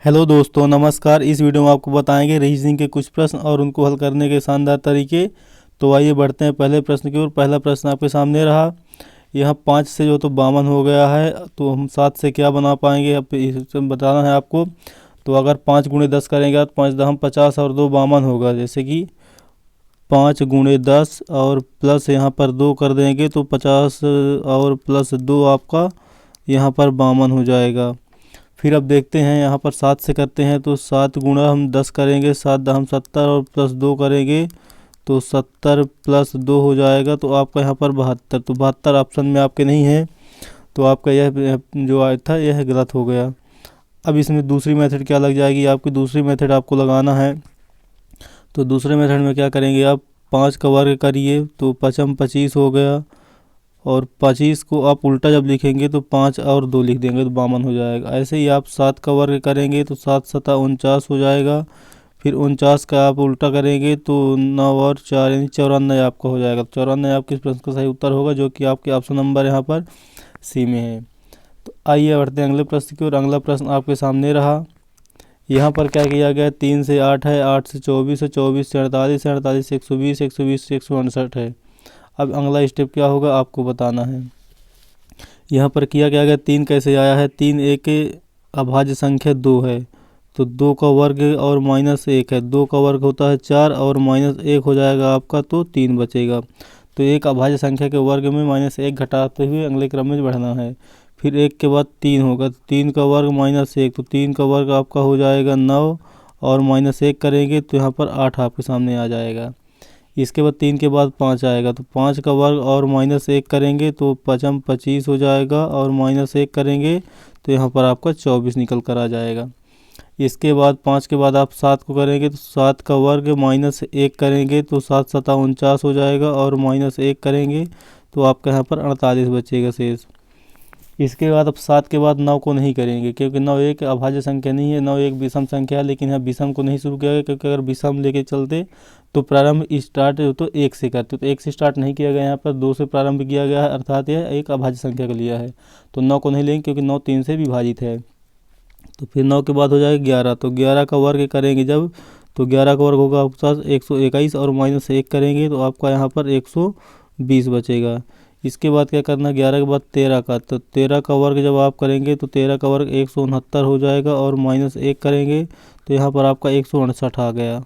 Hello दोस्तों, नमस्कार। इस वीडियो में आपको बताएंगे रीजनिंग के कुछ प्रश्न और उनको हल करने के शानदार तरीके। तो आइए बढ़ते हैं पहले प्रश्न की ओर। पहला प्रश्न आपके सामने रहा। यहाँ 5 से जो तो 52 हो गया है, तो हम 7 से क्या बना पाएंगे, अब इसे बताना है आपको। तो अगर 5 गुणे 10 करेंगे तो 5 दहम 50 और 2 52 होगा। जैसे कि 5 गुणे 10 और प्लस यहाँ पर 2 कर देंगे तो 50 और प्लस 2 आपका यहाँ पर 52 हो जाएगा। फिर अब देखते हैं यहाँ पर 7 से करते हैं तो 7 गुणा हम 10 करेंगे, 7 दहम 70 और प्लस 2 करेंगे तो 70 प्लस 2 हो जाएगा। तो आपका यहाँ पर 72। तो 72 ऑप्शन में आपके नहीं है, तो आपका यह जो आया था यह गलत हो गया। अब इसमें दूसरी मेथड क्या लग जाएगी, आपकी दूसरी मेथड आपको लगाना है। तो दूसरे मेथड में क्या करेंगे आप, 5 का वर्ग करिए तो 5 25 हो गया, और 25 को आप उल्टा जब लिखेंगे तो 5 और 2 लिख देंगे तो 52 हो जाएगा। ऐसे ही आप 7 का वर्ग करेंगे तो 7 सता 49 हो जाएगा। फिर 49 का आप उल्टा करेंगे तो 9 और 4 यानी 94 आपका हो जाएगा। 94 आपके इस प्रश्न का सही उत्तर होगा, जो कि आपके ऑप्शन नंबर यहाँ पर सी में है। तो आइए बढ़ते हैं अगले प्रश्न की ओर। अगला प्रश्न आपके सामने रहा। यहाँ पर क्या किया गया, 3 से 8 है, 8 से 24 है, 24 से 48 है, 48 से 120, 120 से 168 है। अब अगला स्टेप क्या होगा आपको बताना है। यहाँ पर किया क्या गया, 3 कैसे आया है, 3 एक अभाज्य संख्या 2 है, तो 2 का वर्ग और माइनस 1 है, 2 का वर्ग होता है 4 और माइनस 1 हो जाएगा आपका, तो 3 बचेगा। तो एक अभाज्य संख्या के वर्ग में माइनस 1 घटाते हुए अगले क्रम में बढ़ना है। फिर 1 के बाद 3 होगा, तो 3 का वर्ग माइनस 1, तो 3 का वर्ग आपका हो जाएगा 9 और माइनस 1 करेंगे तो यहाँ पर 8 आपके सामने आ जाएगा। इसके बाद 3 के बाद 5 आएगा, तो 5 का वर्ग और माइनस 1 करेंगे तो 5 25 हो जाएगा, और माइनस 1 करेंगे तो यहाँ पर आपका 24 निकल कर आ जाएगा। इसके बाद 5 के बाद आप 7 को करेंगे तो 7 का वर्ग माइनस 1 करेंगे तो 7 सता 49 हो जाएगा, और माइनस 1 करेंगे तो आपका यहाँ पर 48 बचेगा शेष। इसके बाद अब 7 के बाद 9 को नहीं करेंगे, क्योंकि 9 एक अभाज्य संख्या नहीं है, 9 एक विषम संख्या है। लेकिन यहाँ विषम को नहीं शुरू किया गया, क्योंकि अगर विषम लेके चलते तो प्रारंभ स्टार्ट तो 1 से करते, तो 1 से स्टार्ट नहीं किया गया, यहाँ पर 2 से प्रारंभ किया गया है, अर्थात यह एक अभाज्य संख्या का लिया है। तो 9 को नहीं लेंगे, क्योंकि 9 3 से विभाजित है। तो फिर 9 के बाद हो जाएगा 11, तो 11 का वर्ग करेंगे जब, तो 11 का वर्ग होगा आपके पास 121, और माइनस 1 करेंगे तो आपका यहाँ पर 120 बचेगा। इसके बाद क्या करना, 11 के बाद 13 का, तो 13 का वर्ग जब आप करेंगे तो 13 का वर्ग 169 हो जाएगा, और माइनस 1 करेंगे तो यहाँ पर आपका 168 आ गया।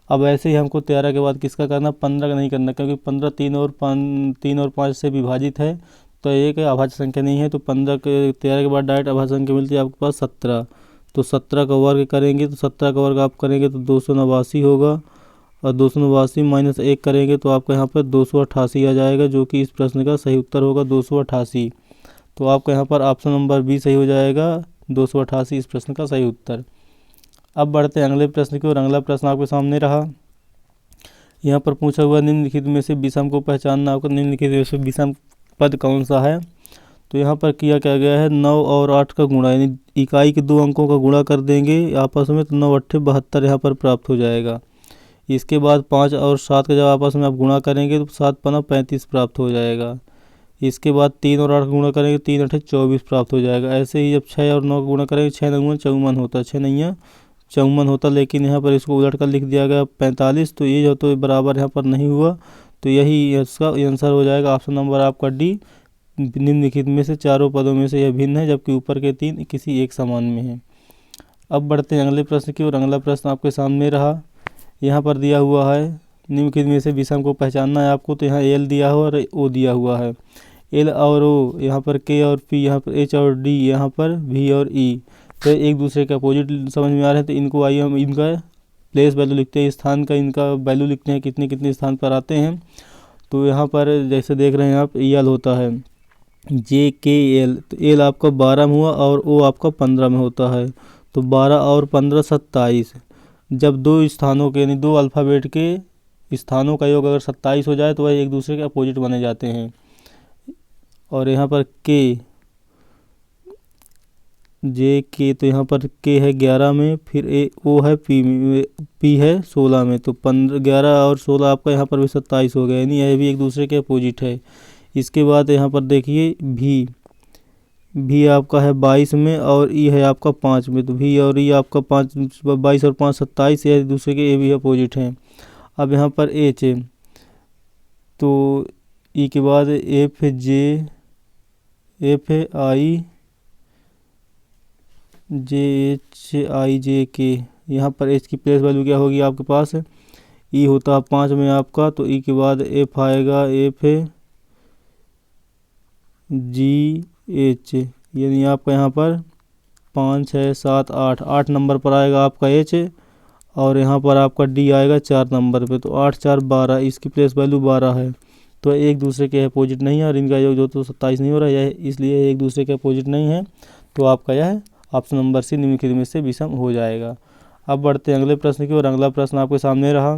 अब ऐसे ही हमको 13 के बाद किसका करना, 15 का नहीं करना, क्योंकि 15 3 और 5 से विभाजित है, तो एक अभाज्य संख्या नहीं है। तो 13 के बाद डायरेक्ट अभाज्य संख्या मिलती है आपके पास 17, तो 17 का वर्ग करेंगे तो 17 का वर्ग आप करेंगे तो 289 होगा, और 289 माइनस 1 करेंगे तो आपका यहाँ पर 288 आ जाएगा, जो कि इस प्रश्न का सही उत्तर होगा 288। तो आपका यहाँ पर ऑप्शन नंबर बी सही हो जाएगा, 288 इस प्रश्न का सही उत्तर। अब बढ़ते हैं अगले प्रश्न की ओर। अगला प्रश्न आपके सामने रहा। यहाँ पर पूछा हुआ निम्नलिखित में से विषम को पहचानना। आपको निम्नलिखित में से विषम पद कौन सा है। तो यहाँ पर किया क्या गया है, 9 और 8 का गुणा, यानी इकाई के 2 अंकों का गुणा कर देंगे आपस में, तो 9 8 72 यहाँ पर प्राप्त हो जाएगा। इसके बाद 5 और 7 का जब आपस में आप गुणा करेंगे तो 7 पना 35 प्राप्त हो जाएगा। इसके बाद 3 और 8 का गुणा करेंगे, 3 8 24 प्राप्त हो जाएगा। ऐसे ही जब 6 और 9 का गुणा करेंगे, 6 9 54 होता है, 6 9 54 होता, लेकिन यहाँ पर इसको उलट कर लिख दिया गया 45, तो ये जो तो बराबर यहाँ पर नहीं हुआ, तो यही इसका आंसर हो जाएगा ऑप्शन नंबर आपका डी। निम्नलिखित में से चारों पदों में से यह भिन्न है, जबकि ऊपर के 3 किसी एक समान में है। अब बढ़ते हैं अगले प्रश्न की ओर। अगला प्रश्न आपके सामने रहा। यहाँ पर दिया हुआ है निम्नलिखित में से विषम को पहचानना है आपको। तो यहाँ एल दिया हुआ और ओ दिया हुआ है, एल और ओ, यहाँ पर के और पी, यहाँ पर एच और डी, यहाँ पर वी और ई, तो एक दूसरे के अपोजिट समझ में आ रहे हैं। तो इनको आइए हम इनका प्लेस वैल्यू लिखते हैं, स्थान का इनका वैल्यू लिखते हैं, कितने कितने स्थान पर आते हैं। तो यहाँ पर जैसे देख रहे हैं आप, एल होता है जे के एल, तो एल आपका 12 में हुआ और ओ आपका 15 में होता है, तो 12 और 15 27। जब दो स्थानों के यानी दो अल्फ़ाबेट के स्थानों का योग अगर 27 हो जाए तो वह एक दूसरे के अपोजिट बने जाते हैं। और यहाँ पर के जे के, तो यहाँ पर के है 11 में, फिर ए ओ है पी है 16 में, तो 15 11 और 16 आपका यहाँ पर भी 27 हो गया, यानी यह भी एक दूसरे के अपोजिट है। इसके बाद यहाँ पर देखिए भी, भी आपका है 22 में और ई है आपका 5 में, तो भी और ई आपका 22 और 5 27, ये दूसरे के ए भी अपोजिट हैं। अब यहाँ पर एच है, तो ई के बाद एफ है जे, एफ है आई जे, एच आई जे के। यहाँ पर एच की प्लेस वैल्यू क्या होगी आपके पास, ई होता है 5 में आपका, तो ई के बाद एफ आएगा, एफ है जी एच, यानी आपका यहाँ पर 5 6 7 8, 8 नंबर पर आएगा आपका एच, और यहाँ पर आपका डी आएगा 4 नंबर पे, तो 8 4 12, इसकी प्लेस वैल्यू 12 है। तो एक दूसरे के अपोजिट नहीं है और इनका योग जो तो 27 नहीं हो रहा है, इसलिए एक दूसरे के अपोजिट नहीं है। तो आपका यह ऑप्शन नंबर सी निम्नलिखित में से विषम हो जाएगा। अब बढ़ते हैं अगले प्रश्न की ओर। अगला प्रश्न आपके सामने रहा।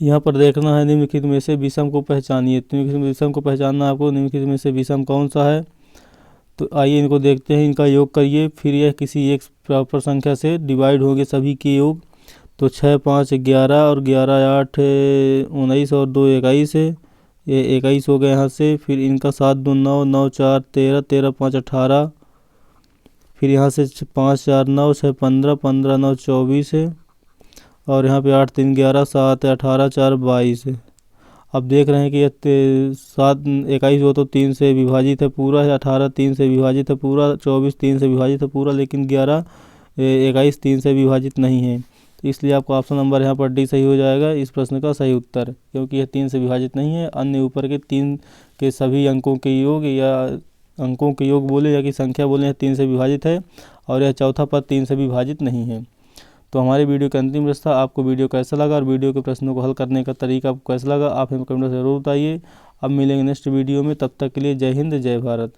यहाँ पर देखना है निम्नलिखित में से विषम को पहचानिए। तो निम्नलिखित विषम को पहचानना आपको, निम्नलिखित में से विषम कौन सा है। तो आइए इनको देखते हैं, इनका योग करिए, फिर यह किसी एक प्रॉपर संख्या से डिवाइड होंगे सभी के योग। तो 6 5 11 और 11 8 19 और 2 21 है, ये 21 हो गए यहाँ से। फिर इनका 7 2 9, 9 4 13, 13 5 18, फिर यहाँ से 5 4 9, 6 15, 15 9 24 है, और यहाँ पे 8 3 11, 7 18, 4 22 है। अब देख रहे हैं कि यह 7 21 हो तो 3 से विभाजित है पूरा है, 18 3 से विभाजित है पूरा, 24 3 से विभाजित है पूरा, लेकिन 11 21 3 से विभाजित नहीं है। तो इसलिए आपका ऑप्शन नंबर यहाँ पर डी सही हो जाएगा इस प्रश्न का सही उत्तर, क्योंकि यह 3 से विभाजित नहीं है। अन्य ऊपर के 3 के सभी अंकों के योग या अंकों के योग बोले या कि संख्या बोले 3 से विभाजित है, और यह चौथा पद 3 से विभाजित नहीं है। तो हमारे वीडियो का अंतिम रास्ता, आपको वीडियो कैसा लगा और वीडियो के प्रश्नों को हल करने का तरीका आपको कैसा लगा, आप हमें कमेंट में ज़रूर बताइए। अब मिलेंगे नेक्स्ट वीडियो में, तब तक के लिए जय हिंद जय भारत।